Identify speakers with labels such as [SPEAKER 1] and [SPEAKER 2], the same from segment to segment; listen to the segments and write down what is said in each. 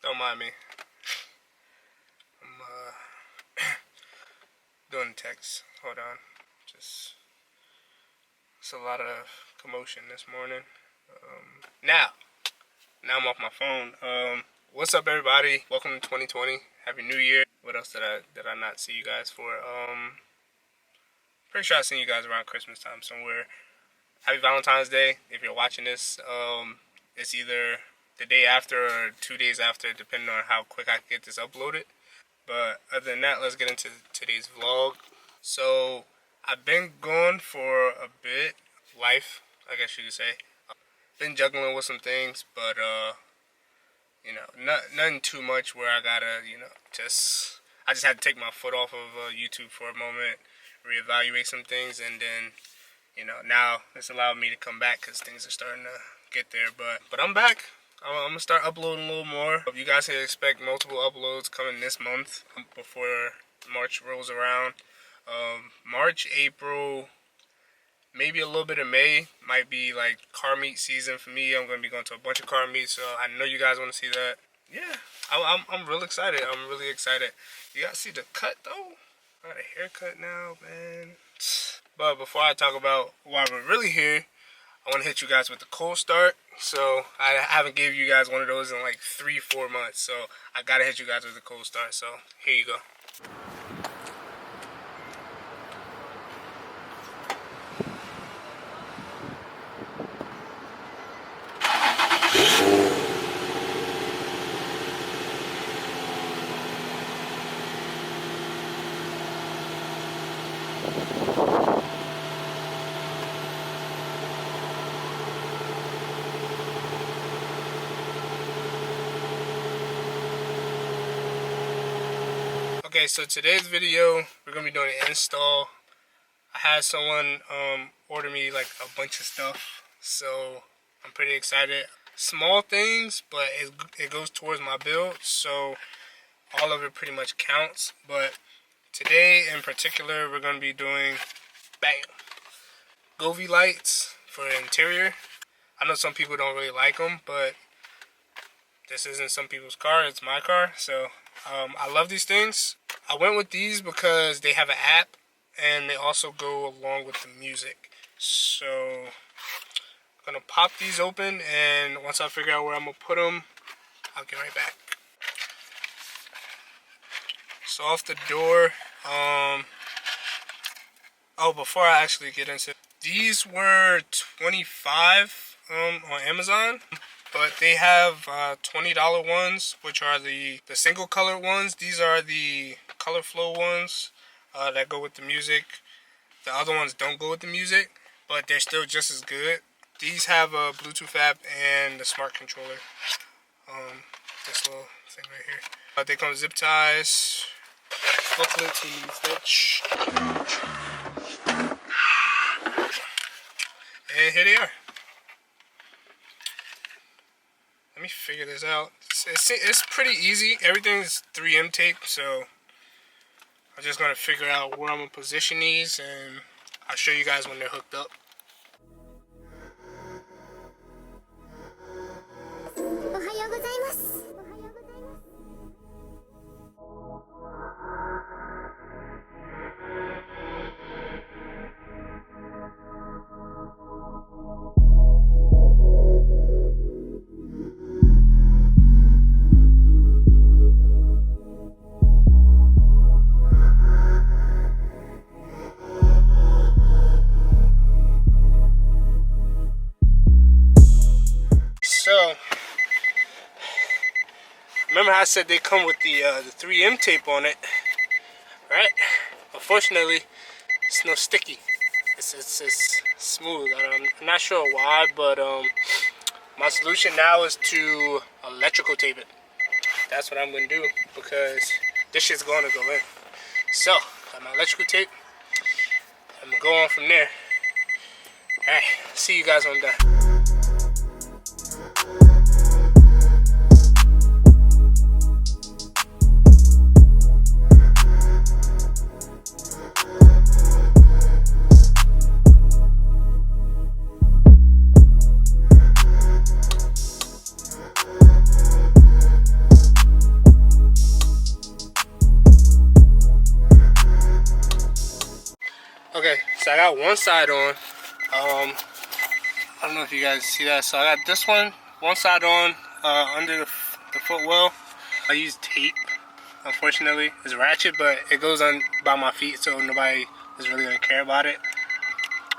[SPEAKER 1] Don't mind me. I'm doing text. Hold on. Just it's a lot of commotion this morning. Now I'm off my phone. What's up, everybody? Welcome to 2020. Happy New Year. What else did I not see you guys for? Pretty sure I seen you guys around Christmas time somewhere. Happy Valentine's Day. If you're watching this, it's either the day after or 2 days after, depending on how quick I can get this uploaded. But other than that, let's get into today's vlog. So I've been gone for a bit. Life, I guess you could say. Been juggling with some things, but you know, nothing too much where I gotta, you know, I just had to take my foot off of YouTube for a moment, reevaluate some things, and then, you know, now it's allowed me to come back because things are starting to get there. But I'm back. I'm gonna start uploading a little more. You guys can expect multiple uploads coming this month before March rolls around. March, April, maybe a little bit of May might be like car meet season for me. I'm gonna be going to a bunch of car meets, so I know you guys want to see that. Yeah, I'm real excited. I'm really excited. You guys see the cut though? I got a haircut now, man. But before I talk about why we're really here, I want to hit you guys with the cold start. So I haven't gave you guys one of those in like 3-4 months. So I gotta hit you guys with the cold start. So here you go. Okay, so today's video, we're going to be doing an install. I had someone order me like a bunch of stuff, so I'm pretty excited. Small things, but it goes towards my build, so all of it pretty much counts. But today in particular, we're going to be doing, bam, Govee lights for the interior. I know some people don't really like them, but this isn't some people's car, it's my car, so I love these things. I went with these because they have an app and they also go along with the music. So I'm gonna pop these open, and once I figure out where I'm gonna put them, I'll get right back. So off the door, oh, before I actually get into it, these were $25 on Amazon. But they have $20 ones, which are the single color ones. These are the color flow ones that go with the music. The other ones don't go with the music, but they're still just as good. These have a Bluetooth app and the smart controller. This little thing right here. They come with zip ties, booklet to stitch, and here they are. Let me figure this out. It's pretty easy. Everything's 3M tape, so I'm just gonna figure out where I'm gonna position these, and I'll show you guys when they're hooked up. So, remember how I said they come with the 3M tape on it, right? Unfortunately, it's no sticky. It's smooth. I'm not sure why, but my solution now is to electrical tape it. That's what I'm gonna do, because this shit's gonna go in. So, got my electrical tape. I'm gonna go on from there. Alright, see you guys when I'm done. got one side on. I don't know if you guys see that. So I got this one side on under the footwell. I use tape. Unfortunately, it's ratchet, but it goes on by my feet, so nobody is really gonna care about it.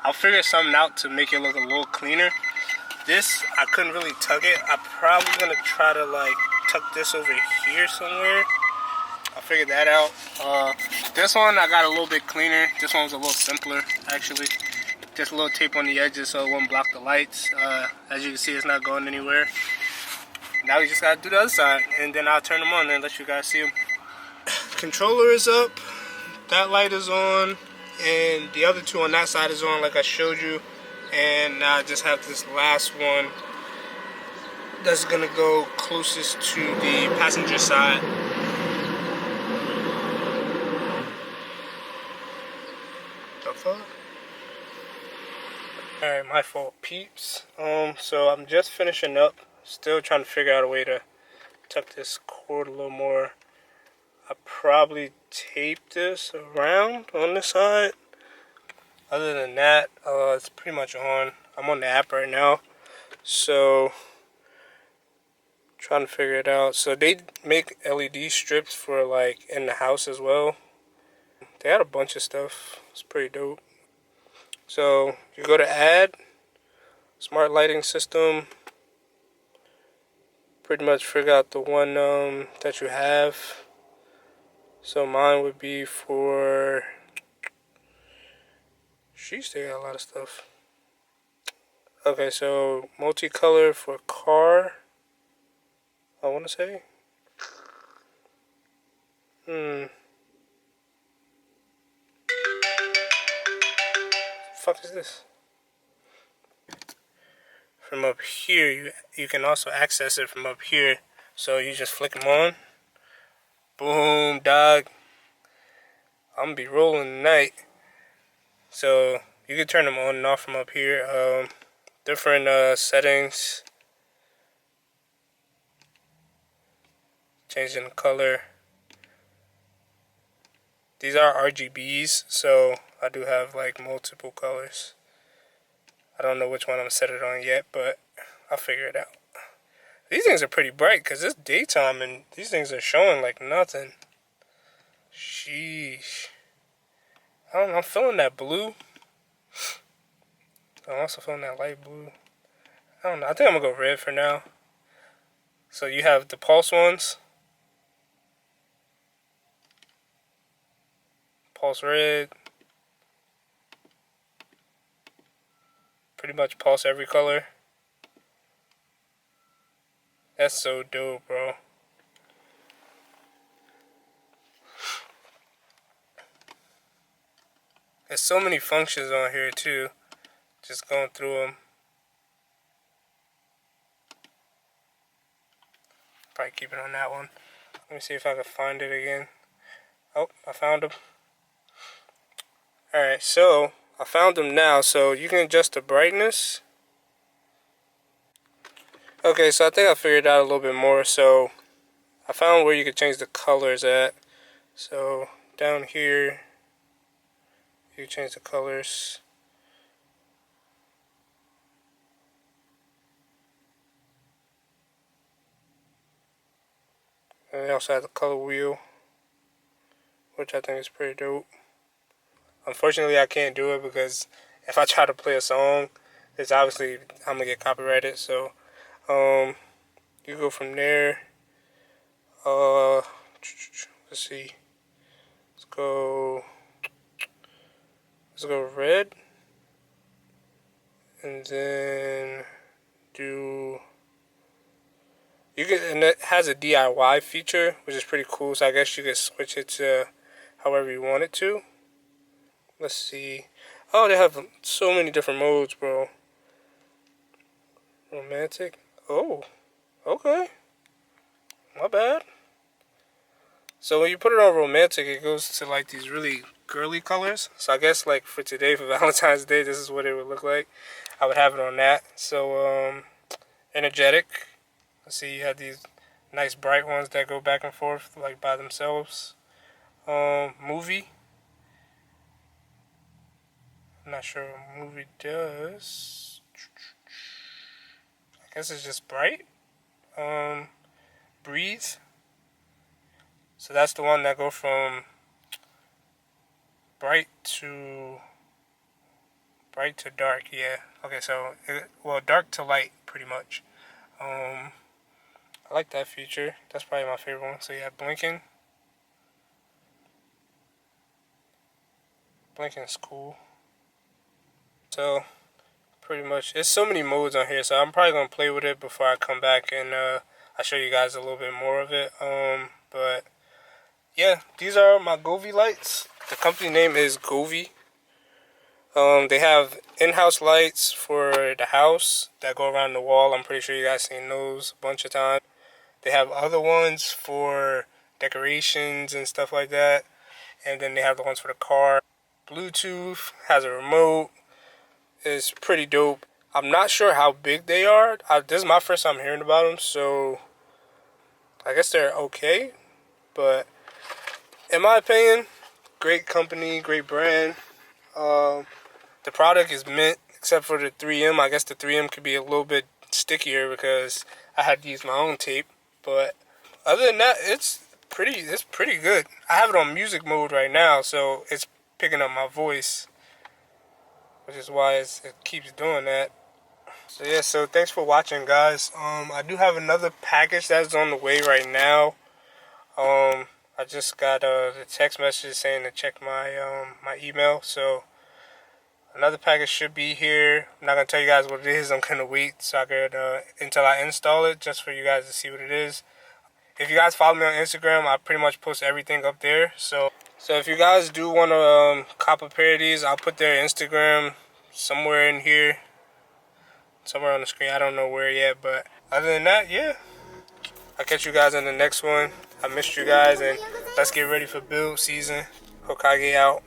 [SPEAKER 1] I'll figure something out to make it look a little cleaner. This, I couldn't really tuck it. I'm probably gonna try to like tuck this over here somewhere. I'll figure that out. This one I got a little bit cleaner. This one was a little simpler, actually. Just a little tape on the edges so it won't block the lights. As you can see, it's not going anywhere. Now we just gotta do the other side, and then I'll turn them on and let you guys see them. Controller is up. That light is on. And the other two on that side is on like I showed you. And now I just have this last one that's gonna go closest to the passenger side. The fuck? Alright, my fault, peeps. So I'm just finishing up. Still trying to figure out a way to tuck this cord a little more. I probably tape this around on this side. Other than that, it's pretty much on. I'm on the app right now, so trying to figure it out. So they make LED strips for like in the house as well. They had a bunch of stuff. It's pretty dope. So you go to add smart lighting system. Pretty much figure out the one that you have. So mine would be for, sheesh, they got a lot of stuff. Okay, so multicolor for car, I want to say. The fuck is this? From up here, you can also access it from up here. So you just flick them on. Boom, dog. I'm gonna be rolling tonight. So you can turn them on and off from up here. Different settings. Changing the color. These are RGBs, so I do have like multiple colors. I don't know which one I'm gonna set it on yet, but I'll figure it out. These things are pretty bright because it's daytime and these things are showing like nothing. Sheesh. I don't know, I'm feeling that blue. I'm also feeling that light blue. I don't know, I think I'm gonna go red for now. So you have the pulse ones. Pulse red. Pretty much pulse every color. That's so dope, bro. There's so many functions on here too. Just going through them. Probably keep it on that one. Let me see if I can find it again. Oh, I found them. Alright, so I found them now. So you can adjust the brightness. Okay, so I think I figured out a little bit more. So I found where you could change the colors at. So down here, you can change the colors. And they also have the color wheel, which I think is pretty dope. Unfortunately, I can't do it because if I try to play a song, it's obviously I'm gonna get copyrighted. So, you go from there. Let's see. Let's go red, and then do. You can, and it has a DIY feature, which is pretty cool. So I guess you could switch it to however you want it to. Let's see. Oh, they have so many different modes, bro. Romantic. Oh, okay. My bad. So when you put it on romantic, it goes to like these really girly colors. So I guess like for today, for Valentine's Day, this is what it would look like. I would have it on that. So energetic. Let's see, you have these nice bright ones that go back and forth like by themselves. Movie. I'm not sure what movie does. I guess it's just bright. Breathe. So that's the one that go from bright to dark. Yeah. Okay. So dark to light, pretty much. I like that feature. That's probably my favorite one. So yeah, blinking. Blinking's cool. So pretty much, there's so many modes on here. So I'm probably gonna play with it before I come back and I'll show you guys a little bit more of it. But yeah, these are my Govee lights. The company name is Govee. They have in-house lights for the house that go around the wall. I'm pretty sure you guys seen those a bunch of times. They have other ones for decorations and stuff like that. And then they have the ones for the car. Bluetooth, has a remote. It's pretty dope. I'm not sure how big they are. This is my first time hearing about them, so I guess they're okay. But in my opinion, great company, great brand. The product is mint, except for the 3M. I guess the 3M could be a little bit stickier because I had to use my own tape. But other than that, it's pretty good. I have it on music mode right now, so it's picking up my voice, which is why it keeps doing that. So yeah, so thanks for watching, guys. I do have another package that's on the way right now. I just got the text message saying to check my my email, so another package should be here. I'm not gonna tell you guys what it is. I'm gonna wait so I could until I install it, just for you guys to see what it is. If you guys follow me on Instagram, I pretty much post everything up there. So if you guys do want to cop a pair of these, I'll put their Instagram somewhere in here, somewhere on the screen. I don't know where yet, but other than that, yeah. I'll catch you guys in the next one. I missed you guys, and let's get ready for build season. Hokage out.